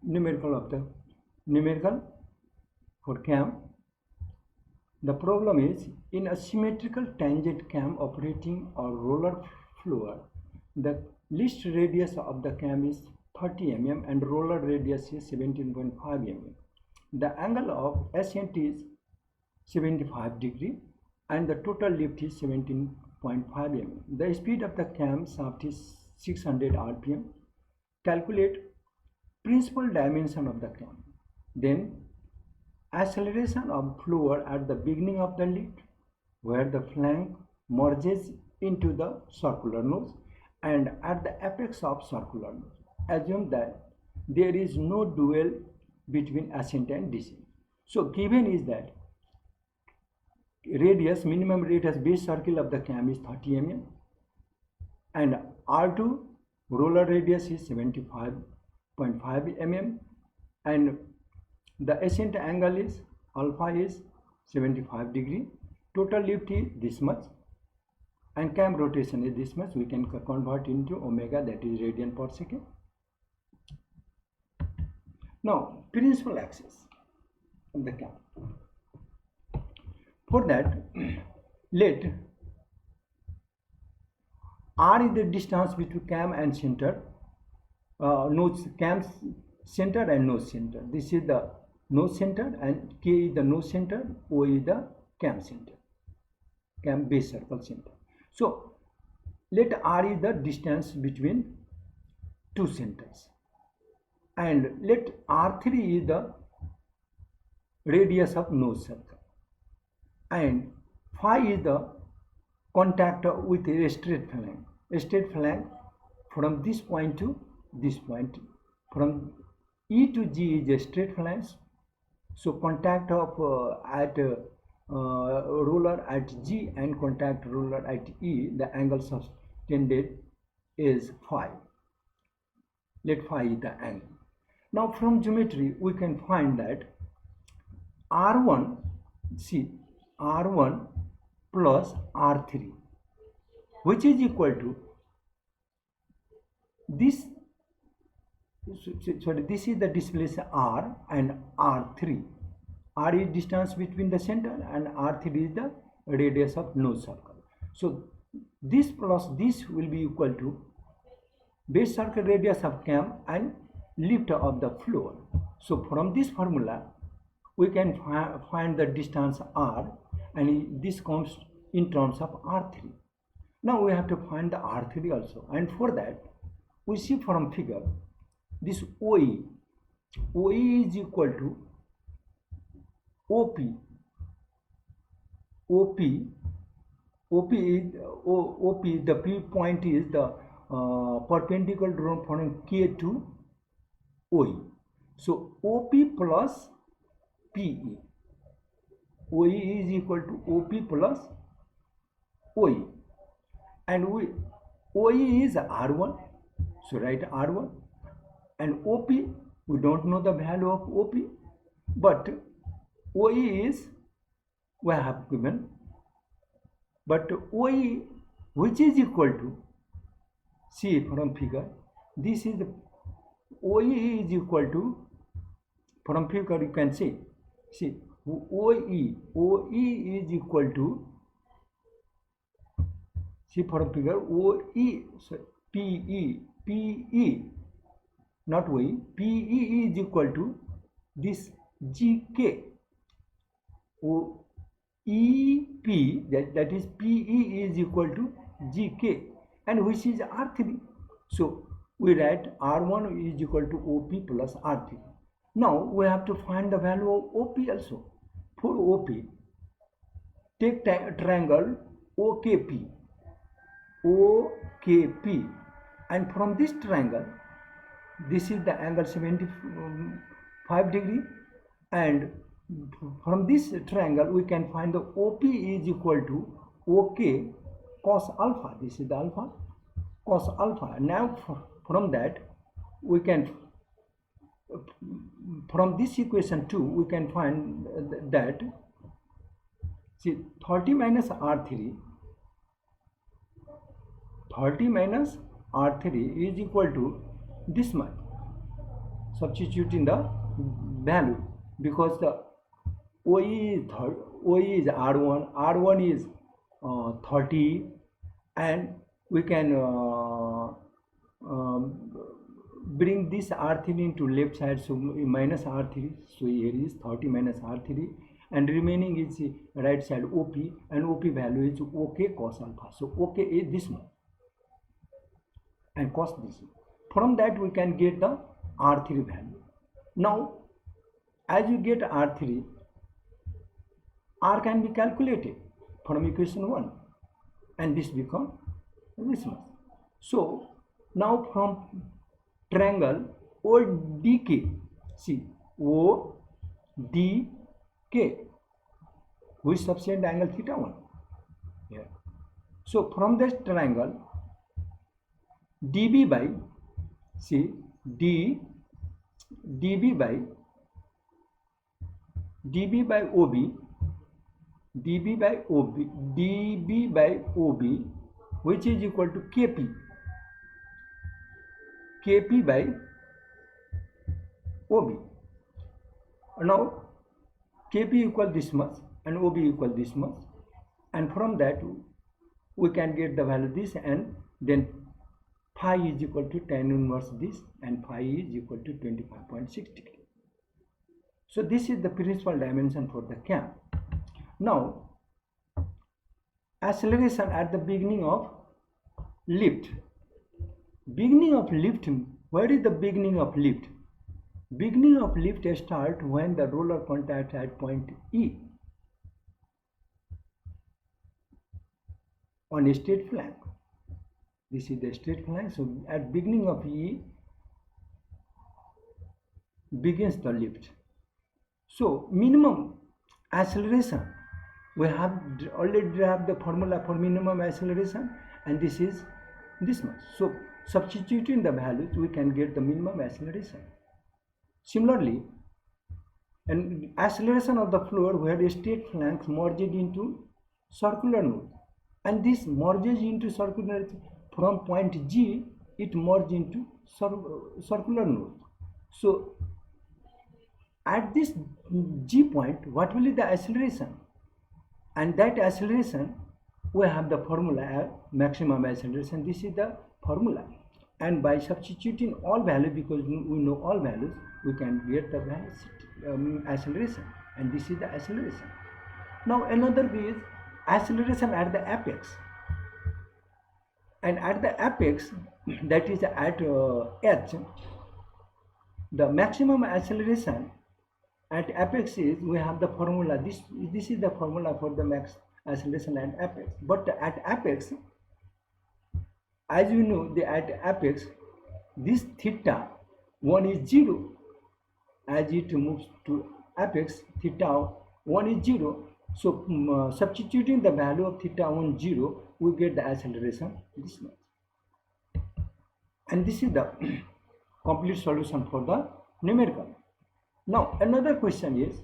numerical for cam. The problem is in a symmetrical tangent cam operating or roller floor, the least radius of the cam is 30 mm and roller radius is 17.5 mm. The angle of ascent is 75 degree and the total lift is 17.5 mm. The speed of the cam shaft is 600 rpm. Calculate principal dimension of the cam. Then acceleration of floor at the beginning of the lift, where the flank merges into the circular nose, and at the apex of circular nose. Assume that there is no dual between ascent and descent. So given is that radius, minimum radius base circle of the cam is 30 mm and R2 roller radius is 75.5 mm and the ascent angle is alpha is 75 degree. Total lift is this much and cam rotation is this much. We can convert into omega, that is radian per second. Now principal axis of the cam. For that, let r is the distance between cam and center, nose cam center and nose center. This is the nose center and K is the nose center, O is the cam center, cam base circle center. So let R is the distance between two centers and let R3 is the radius of nose circle and phi is the contact with a straight flank. A straight flank from this point to this point, from E to G is a straight flank. So contact of roller at G and contact roller at E, the angle subtended is phi. Let phi is the angle. Now from geometry we can find that R1, see R1 plus R3, which is equal to this. Sorry, this is the displacement R and R3. R is distance between the center and R3 is the radius of nose circle. So this plus this will be equal to base circle radius of cam and lift of the floor. So from this formula we can find the distance R and this comes in terms of R3. Now we have to find the R3 also, and for that we see from figure this OE is equal to OP. OP is the P point is the perpendicular drawn from K to OE. So OP plus PE. OE is equal to OP plus OE, and OE is R1. So write R1. And OP, we don't know the value of OP, but OE is we have given, but OE which is equal to, see from figure, this is the OE is equal to, from figure you can see OE is equal to, see from figure OE, so PE, not OE, PE is equal to this GK. OEP, that is PE is equal to GK, and which is R3. So we write R1 is equal to OP plus R3. Now we have to find the value of OP also. For OP, take triangle OKP, and from this triangle, this is the angle 75 degree, and from this triangle we can find the OP is equal to OK cos alpha. This is the alpha, cos alpha. Now from that we can, from this equation 2 we can find that, see 30 minus R3 is equal to this much. substituting the value, because the OE is R1 is 30, and we can bring this R3 into left side, so minus R3, so here is 30 minus R3, and remaining is right side OP, and OP value is OK cos alpha, so OK is this one and cos this one. From that we can get the R3 value. Now as you get R3, R can be calculated from equation 1, and this becomes this much. So now from triangle ODK, see ODK, which subtend angle theta 1 here. So from this triangle DB by, see, DB by OB, which is equal to KP by OB. Now KP equal this much and OB equal this much, and from that we can get the value this, and then phi is equal to tan inverse this, and phi is equal to 25.6 degree. So this is the principal dimension for the cam. Now acceleration at the beginning of lift. Where is the beginning of lift? Beginning of lift start when the roller contact at point E on a straight flank. This is the straight flank, so at beginning of E begins the lift. So minimum acceleration, we have already derived the formula for minimum acceleration, and this is this much. So substituting the values, we can get the minimum acceleration. Similarly, an acceleration of the fluid where straight flanks merged into circular node, and this merges into circular from point G, it merges into circular node. So at this G point, what will be the acceleration? And that acceleration, we have the formula maximum acceleration. This is the formula, and by substituting all values, because we know all values, we can get the acceleration, and this is the acceleration. Now another is acceleration at the apex, and at the apex, that is at H, the maximum acceleration at apex is, we have the formula, this is the formula for the max acceleration at apex. But at apex, as you know, at apex, this theta 1 is 0. As it moves to apex, theta 1 is 0. So substituting the value of theta 1 0, we get the acceleration this much. And this is the complete solution for the numerical. Now another question is,